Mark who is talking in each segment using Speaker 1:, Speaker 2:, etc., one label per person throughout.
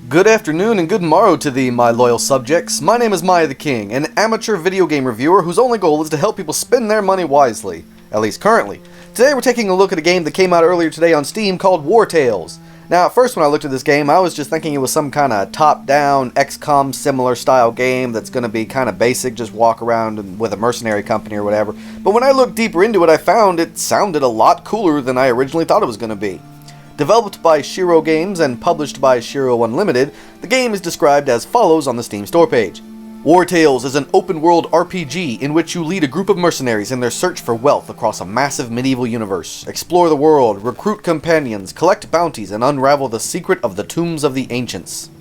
Speaker 1: Good afternoon and good morrow to thee, my loyal subjects. My name is MiAh the King, an amateur video game reviewer whose only goal is to help people spend their money wisely. At least currently. Today we're taking a look at a game that came out earlier today on Steam called Wartales. Now, at first when I looked at this game, I was just thinking it was some kind of top-down, XCOM similar style game that's going to be kind of basic, just walk around with a mercenary company or whatever. But when I looked deeper into it, I found it sounded a lot cooler than I originally thought it was going to be. Developed by Shiro Games and published by Shiro Unlimited, the game is described as follows on the Steam store page. Wartales is an open-world RPG in which you lead a group of mercenaries in their search for wealth across a massive medieval universe, explore the world, recruit companions, collect bounties, and unravel the secret of the tombs of the ancients.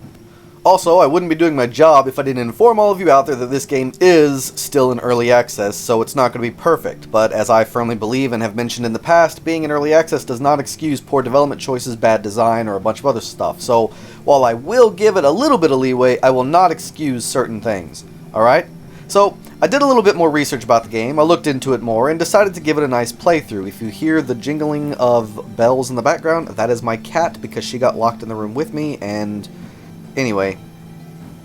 Speaker 1: Also, I wouldn't be doing my job if I didn't inform all of you out there that this game is still in early access, so it's not going to be perfect, but as I firmly believe and have mentioned in the past, being in early access does not excuse poor development choices, bad design, or a bunch of other stuff, so while I will give it a little bit of leeway, I will not excuse certain things, alright? So, I did a little bit more research about the game, I looked into it more, and decided to give it a nice playthrough. If you hear the jingling of bells in the background, that is my cat because she got locked in the room with me, and anyway,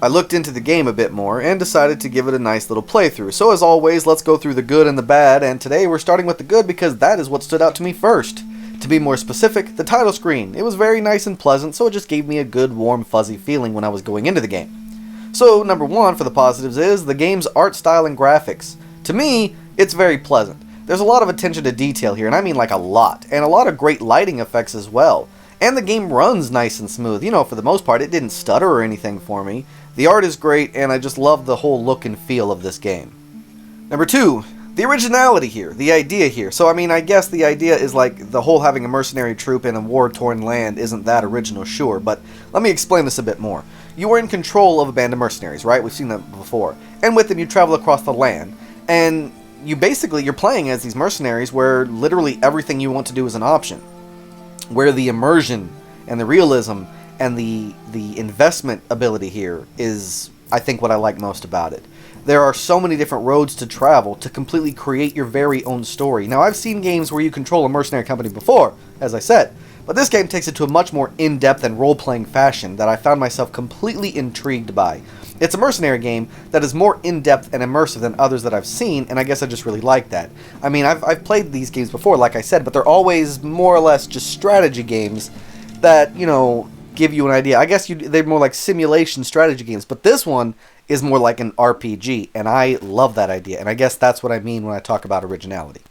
Speaker 1: I looked into the game a bit more and decided to give it a nice little playthrough. So as always, let's go through the good and the bad, and today we're starting with the good because that is what stood out to me first. To be more specific, the title screen. It was very nice and pleasant, so it just gave me a good, warm, fuzzy feeling when I was going into the game. So, number one for the positives is the game's art style and graphics. To me, it's very pleasant. There's a lot of attention to detail here, and I mean like a lot, and a lot of great lighting effects as well. And the game runs nice and smooth. You know, for the most part, it didn't stutter or anything for me. The art is great, and I just love the whole look and feel of this game. Number two, the originality here, the idea here. So, I mean, I guess the idea is like the whole having a mercenary troop in a war-torn land isn't that original, sure, but let me explain this a bit more. You are in control of a band of mercenaries, right? We've seen that before. And with them, you travel across the land, and you're playing as these mercenaries where literally everything you want to do is an option. Where the immersion and the realism and the investment ability here is, I think, what I like most about it. There are so many different roads to travel to completely create your very own story. Now, I've seen games where you control a mercenary company before, as I said, but this game takes it to a much more in-depth and role-playing fashion that I found myself completely intrigued by. It's a mercenary game that is more in-depth and immersive than others that I've seen, and I guess I just really like that. I mean, I've played these games before, like I said, but they're always more or less just strategy games that, you know, give you an idea. I guess they're more like simulation strategy games, but this one is more like an RPG, and I love that idea, and I guess that's what I mean when I talk about originality.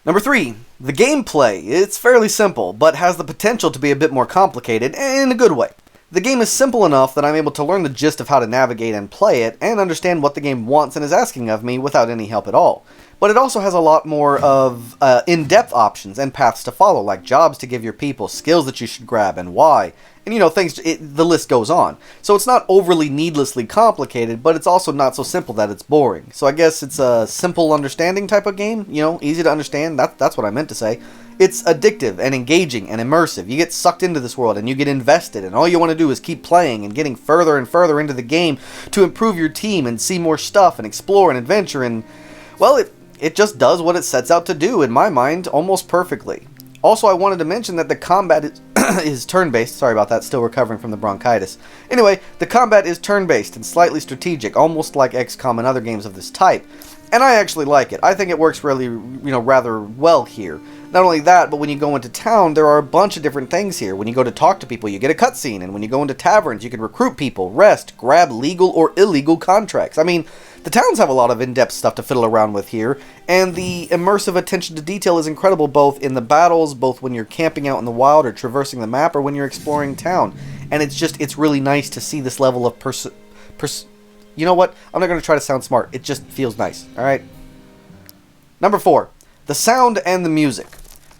Speaker 1: Number three, the gameplay. It's fairly simple, but has the potential to be a bit more complicated, in a good way. The game is simple enough that I'm able to learn the gist of how to navigate and play it, and understand what the game wants and is asking of me without any help at all. But it also has a lot more of in-depth options and paths to follow, like jobs to give your people, skills that you should grab, and why. And you know, the list goes on. So it's not overly needlessly complicated, but it's also not so simple that it's boring. So I guess it's a simple understanding type of game, you know, easy to understand, that's what I meant to say. It's addictive and engaging and immersive. You get sucked into this world and you get invested, and all you want to do is keep playing and getting further and further into the game to improve your team and see more stuff and explore and adventure, and, well, it just does what it sets out to do, in my mind, almost perfectly. Also, I wanted to mention that the combat is turn-based. Sorry about that, still recovering from the bronchitis. Anyway, the combat is turn-based and slightly strategic, almost like XCOM and other games of this type. And I actually like it. I think it works really, rather well here. Not only that, but when you go into town, there are a bunch of different things here. When you go to talk to people, you get a cutscene, and when you go into taverns, you can recruit people, rest, grab legal or illegal contracts. I mean, the towns have a lot of in-depth stuff to fiddle around with here, and the immersive attention to detail is incredible both in the battles, both when you're camping out in the wild or traversing the map, or when you're exploring town. And it's really nice to see this level of you know what? I'm not going to try to sound smart. It just feels nice, alright? Number four, the sound and the music.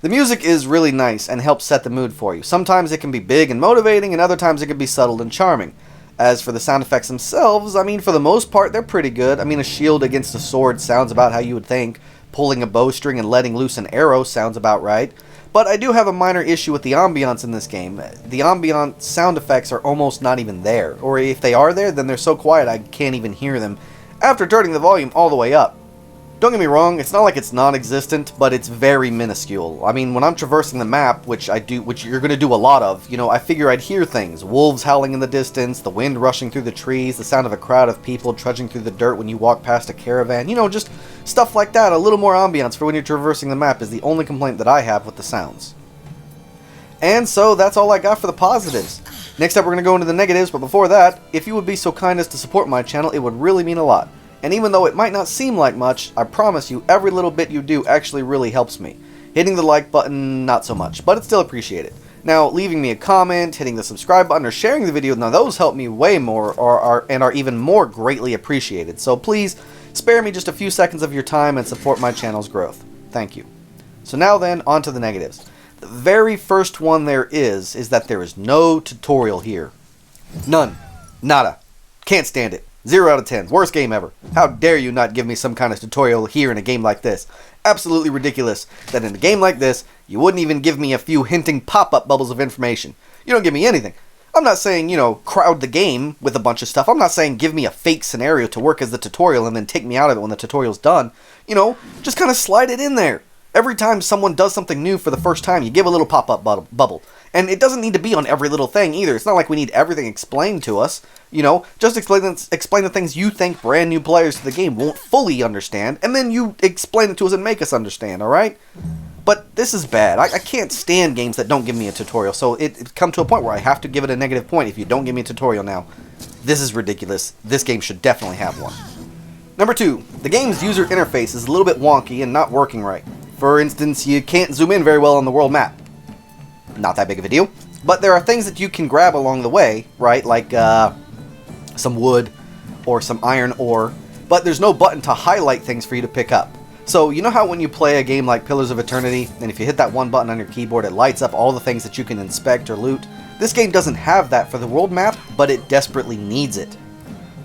Speaker 1: The music is really nice and helps set the mood for you. Sometimes it can be big and motivating, and other times it can be subtle and charming. As for the sound effects themselves, I mean, for the most part, they're pretty good. I mean, a shield against a sword sounds about how you would think. Pulling a bowstring and letting loose an arrow sounds about right. But I do have a minor issue with the ambiance in this game. The ambient sound effects are almost not even there. Or if they are there, then they're so quiet I can't even hear them after turning the volume all the way up. Don't get me wrong, it's not like it's non-existent, but it's very minuscule. I mean, when I'm traversing the map, which you're going to do a lot of, you know, I figure I'd hear things. Wolves howling in the distance, the wind rushing through the trees, the sound of a crowd of people trudging through the dirt when you walk past a caravan, you know, just stuff like that. A little more ambiance for when you're traversing the map is the only complaint that I have with the sounds. And so, that's all I got for the positives. Next up, we're going to go into the negatives, but before that, if you would be so kind as to support my channel, it would really mean a lot. And even though it might not seem like much, I promise you every little bit you do actually really helps me. Hitting the like button, not so much, but it's still appreciated. Now, leaving me a comment, hitting the subscribe button, or sharing the video, now those help me way more and are even more greatly appreciated. So please, spare me just a few seconds of your time and support my channel's growth. Thank you. So now then, on to the negatives. The very first one there is that there is no tutorial here. None. Nada. Can't stand it. 0 out of 10. Worst game ever. How dare you not give me some kind of tutorial here in a game like this. Absolutely ridiculous that in a game like this, you wouldn't even give me a few hinting pop-up bubbles of information. You don't give me anything. I'm not saying, you know, crowd the game with a bunch of stuff. I'm not saying give me a fake scenario to work as the tutorial and then take me out of it when the tutorial's done. You know, just kind of slide it in there. Every time someone does something new for the first time, you give a little pop-up bubble. And it doesn't need to be on every little thing either. It's not like we need everything explained to us. You know, just explain the things you think brand new players to the game won't fully understand, and then you explain it to us and make us understand, alright? But this is bad. I can't stand games that don't give me a tutorial, so it's come to a point where I have to give it a negative point if you don't give me a tutorial now. This is ridiculous. This game should definitely have one. Number 2, the game's user interface is a little bit wonky and not working right. For instance, you can't zoom in very well on the world map. Not that big of a deal. But there are things that you can grab along the way, right? Like some wood or some iron ore. But there's no button to highlight things for you to pick up. So you know how when you play a game like Pillars of Eternity, and if you hit that one button on your keyboard, it lights up all the things that you can inspect or loot? This game doesn't have that for the world map, but it desperately needs it.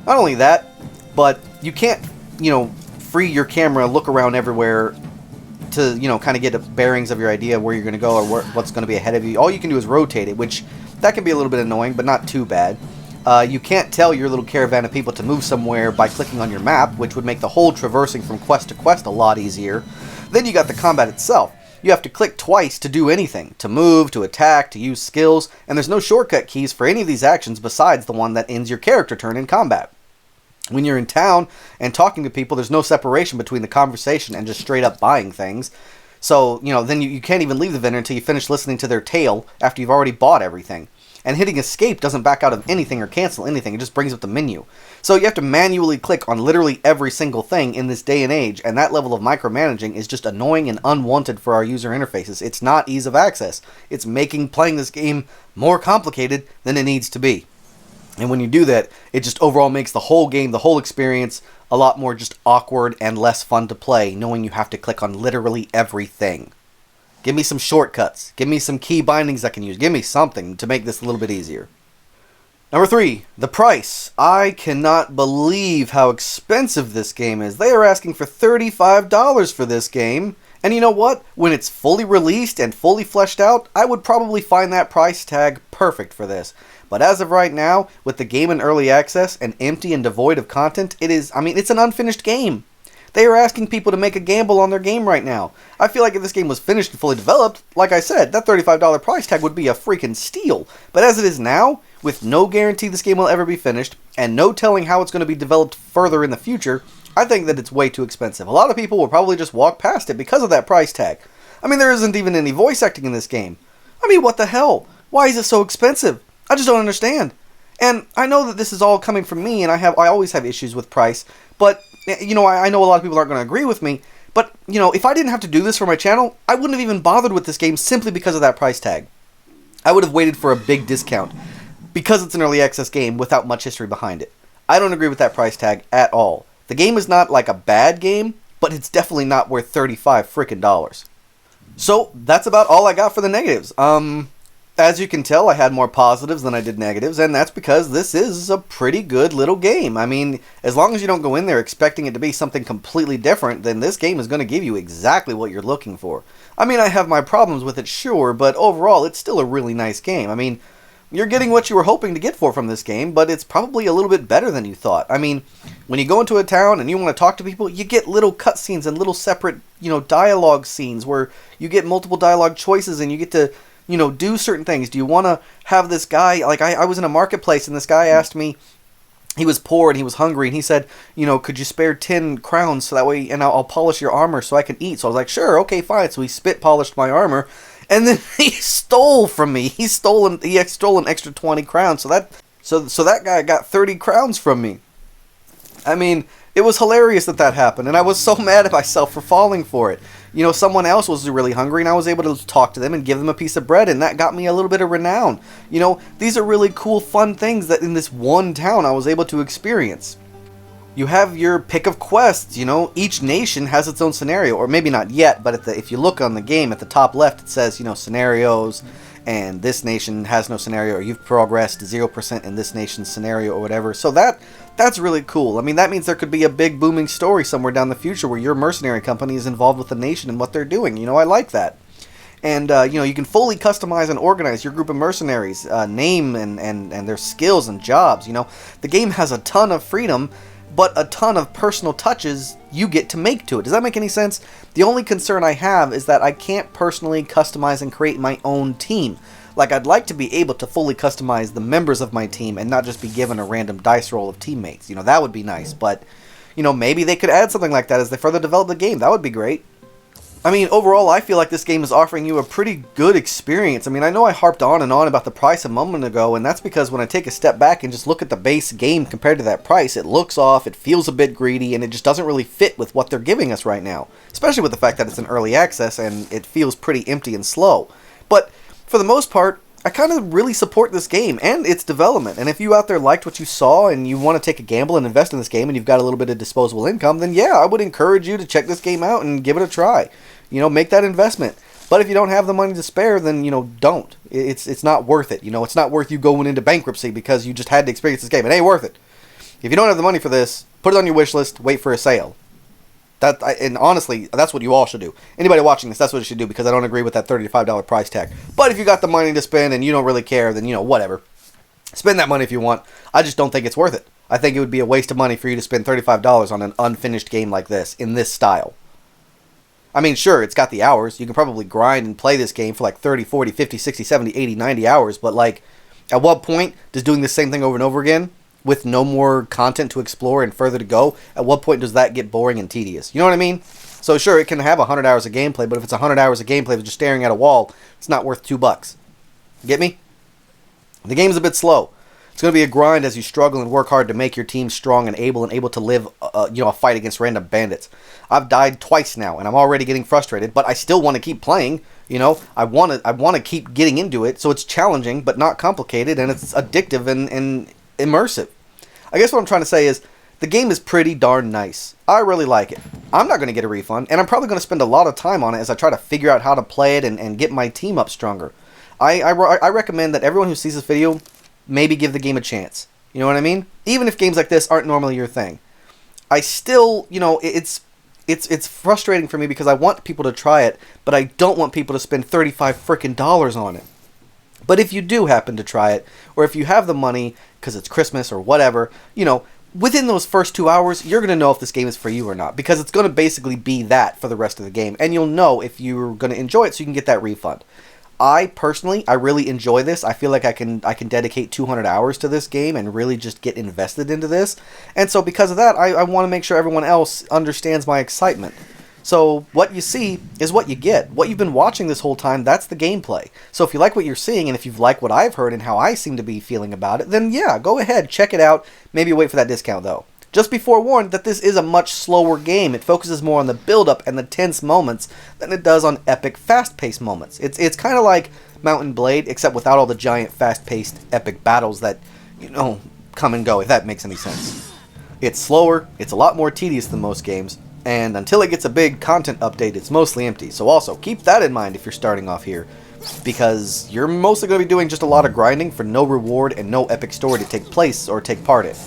Speaker 1: Not only that, but you can't, you know, free your camera, look around everywhere to, you know, kind of get the bearings of your idea of where you're going to go or what's going to be ahead of you. All you can do is rotate it, which that can be a little bit annoying, but not too bad. You can't tell your little caravan of people to move somewhere by clicking on your map, which would make the whole traversing from quest to quest a lot easier. Then you got the combat itself. You have to click twice to do anything, to move, to attack, to use skills, and there's no shortcut keys for any of these actions besides the one that ends your character turn in combat. When you're in town and talking to people, there's no separation between the conversation and just straight up buying things. So, you know, then you can't even leave the vendor until you finish listening to their tale after you've already bought everything. And hitting escape doesn't back out of anything or cancel anything, it just brings up the menu. So you have to manually click on literally every single thing in this day and age, and that level of micromanaging is just annoying and unwanted for our user interfaces. It's not ease of access. It's making playing this game more complicated than it needs to be. And when you do that, it just overall makes the whole game, the whole experience, a lot more just awkward and less fun to play, knowing you have to click on literally everything. Give me some shortcuts. Give me some key bindings I can use. Give me something to make this a little bit easier. Number 3, the price. I cannot believe how expensive this game is. They are asking for $35 for this game. And you know what? When it's fully released and fully fleshed out, I would probably find that price tag perfect for this. But as of right now, with the game in early access and empty and devoid of content, it's an unfinished game. They are asking people to make a gamble on their game right now. I feel like if this game was finished and fully developed, like I said, that $35 price tag would be a freaking steal. But as it is now, with no guarantee this game will ever be finished, and no telling how it's going to be developed further in the future, I think that it's way too expensive. A lot of people will probably just walk past it because of that price tag. I mean, there isn't even any voice acting in this game. I mean, what the hell? Why is it so expensive? I just don't understand. And I know that this is all coming from me, and I always have issues with price, but, you know, I know a lot of people aren't going to agree with me, but, you know, if I didn't have to do this for my channel, I wouldn't have even bothered with this game simply because of that price tag. I would have waited for a big discount, because it's an early access game without much history behind it. I don't agree with that price tag at all. The game is not like a bad game, but it's definitely not worth 35 frickin' dollars. So, that's about all I got for the negatives. As you can tell, I had more positives than I did negatives, and that's because this is a pretty good little game. I mean, as long as you don't go in there expecting it to be something completely different, then this game is going to give you exactly what you're looking for. I mean, I have my problems with it, sure, but overall, it's still a really nice game. I mean, you're getting what you were hoping to get from this game, but it's probably a little bit better than you thought. I mean, when you go into a town and you want to talk to people, you get little cutscenes and little separate, dialogue scenes where you get multiple dialogue choices and you get to, do certain things. Do you want to have this guy, like I was in a marketplace and this guy asked me, he was poor and he was hungry and he said, could you spare 10 crowns so that way, and I'll polish your armor so I can eat. So I was like, sure, okay, fine. So he spit polished my armor. And then he stole from me. He stole an extra 20 crowns. So that guy got 30 crowns from me. I mean, it was hilarious that happened, and I was so mad at myself for falling for it. Someone else was really hungry, and I was able to talk to them and give them a piece of bread, and that got me a little bit of renown. These are really cool, fun things that in this one town I was able to experience. You have your pick of quests, each nation has its own scenario, or maybe not yet, but if you look on the game at the top left, it says, scenarios, and this nation has no scenario, or you've progressed 0% in this nation's scenario, or whatever. So that's really cool. I mean, that means there could be a big booming story somewhere down the future where your mercenary company is involved with the nation and what they're doing. I like that. And, you can fully customize and organize your group of mercenaries, name and their skills and jobs. The game has a ton of freedom, but a ton of personal touches you get to make to it. Does that make any sense? The only concern I have is that I can't personally customize and create my own team. Like, I'd like to be able to fully customize the members of my team and not just be given a random dice roll of teammates. That would be nice, but, maybe they could add something like that as they further develop the game. That would be great. I mean, overall, I feel like this game is offering you a pretty good experience. I mean, I know I harped on and on about the price a moment ago, and that's because when I take a step back and just look at the base game compared to that price, it looks off, it feels a bit greedy, and it just doesn't really fit with what they're giving us right now. Especially with the fact that it's an early access and it feels pretty empty and slow. But for the most part, I kind of really support this game and its development. And if you out there liked what you saw and you want to take a gamble and invest in this game and you've got a little bit of disposable income, then yeah, I would encourage you to check this game out and give it a try. Make that investment. But if you don't have the money to spare, then, don't. It's not worth it. It's not worth you going into bankruptcy because you just had to experience this game. It ain't worth it. If you don't have the money for this, put it on your wish list, wait for a sale. And honestly, that's what you all should do. Anybody watching this, that's what you should do, because I don't agree with that $35 price tag. But if you got the money to spend and you don't really care, then, whatever. Spend that money if you want. I just don't think it's worth it. I think it would be a waste of money for you to spend $35 on an unfinished game like this, in this style. I mean, sure, it's got the hours. You can probably grind and play this game for like 30, 40, 50, 60, 70, 80, 90 hours. But, like, at what point does doing the same thing over and over again, with no more content to explore and further to go, at what point does that get boring and tedious? You know what I mean? So, sure, it can have 100 hours of gameplay, but if it's 100 hours of gameplay of just staring at a wall, it's not worth $2. Get me? The game's a bit slow. It's going to be a grind as you struggle and work hard to make your team strong and able to live a fight against random bandits. I've died twice now, and I'm already getting frustrated, but I still want to keep playing. I want to keep getting into it, so it's challenging but not complicated, and it's addictive and immersive. I guess what I'm trying to say is the game is pretty darn nice. I really like it. I'm not going to get a refund, and I'm probably going to spend a lot of time on it as I try to figure out how to play it and get my team up stronger. I recommend that everyone who sees this video maybe give the game a chance. You know what I mean? Even if games like this aren't normally your thing. I still, it's frustrating for me because I want people to try it, but I don't want people to spend $35 frickin' on it. But if you do happen to try it, or if you have the money because it's Christmas or whatever, within those first 2 hours, you're going to know if this game is for you or not, because it's going to basically be that for the rest of the game, and you'll know if you're going to enjoy it so you can get that refund. I really enjoy this. I feel like I can dedicate 200 hours to this game and really just get invested into this. And so because of that, I want to make sure everyone else understands my excitement. So what you see is what you get. What you've been watching this whole time, that's the gameplay. So if you like what you're seeing, and if you've liked what I've heard and how I seem to be feeling about it, then yeah, go ahead, check it out. Maybe wait for that discount though. Just be forewarned that this is a much slower game. It focuses more on the build-up and the tense moments than it does on epic, fast-paced moments. It's kind of like Mount & Blade, except without all the giant, fast-paced, epic battles that, come and go, if that makes any sense. It's slower, it's a lot more tedious than most games, and until it gets a big content update, it's mostly empty. So also, keep that in mind if you're starting off here, because you're mostly going to be doing just a lot of grinding for no reward and no epic story to take place or take part in.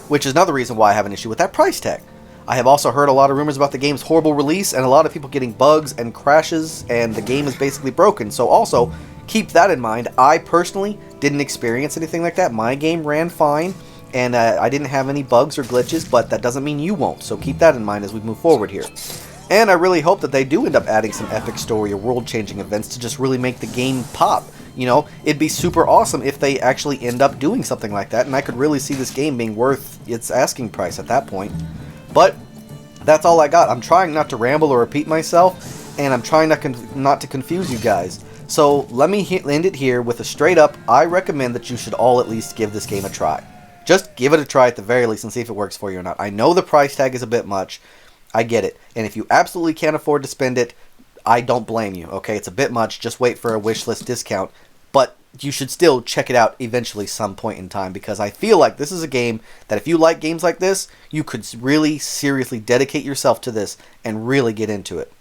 Speaker 1: Which is another reason why I have an issue with that price tag. I have also heard a lot of rumors about the game's horrible release and a lot of people getting bugs and crashes, and the game is basically broken. So also, keep that in mind. I personally didn't experience anything like that. My game ran fine, and I didn't have any bugs or glitches, but that doesn't mean you won't, so keep that in mind as we move forward here. And I really hope that they do end up adding some epic story or world-changing events to just really make the game pop. You know, it'd be super awesome if they actually end up doing something like that, and I could really see this game being worth its asking price at that point. But that's all I got. I'm trying not to ramble or repeat myself, and I'm trying not to confuse you guys. So let me end it here with a straight up, I recommend that you should all at least give this game a try. Just give it a try at the very least and see if it works for you or not. I know the price tag is a bit much. I get it. And if you absolutely can't afford to spend it, I don't blame you, okay? It's a bit much. Just wait for a wishlist discount. But you should still check it out eventually some point in time, because I feel like this is a game that if you like games like this, you could really seriously dedicate yourself to this and really get into it.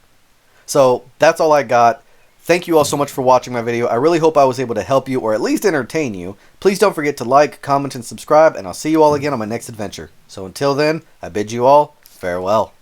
Speaker 1: So that's all I got. Thank you all so much for watching my video. I really hope I was able to help you or at least entertain you. Please don't forget to like, comment, and subscribe, and I'll see you all again on my next adventure. So until then, I bid you all farewell.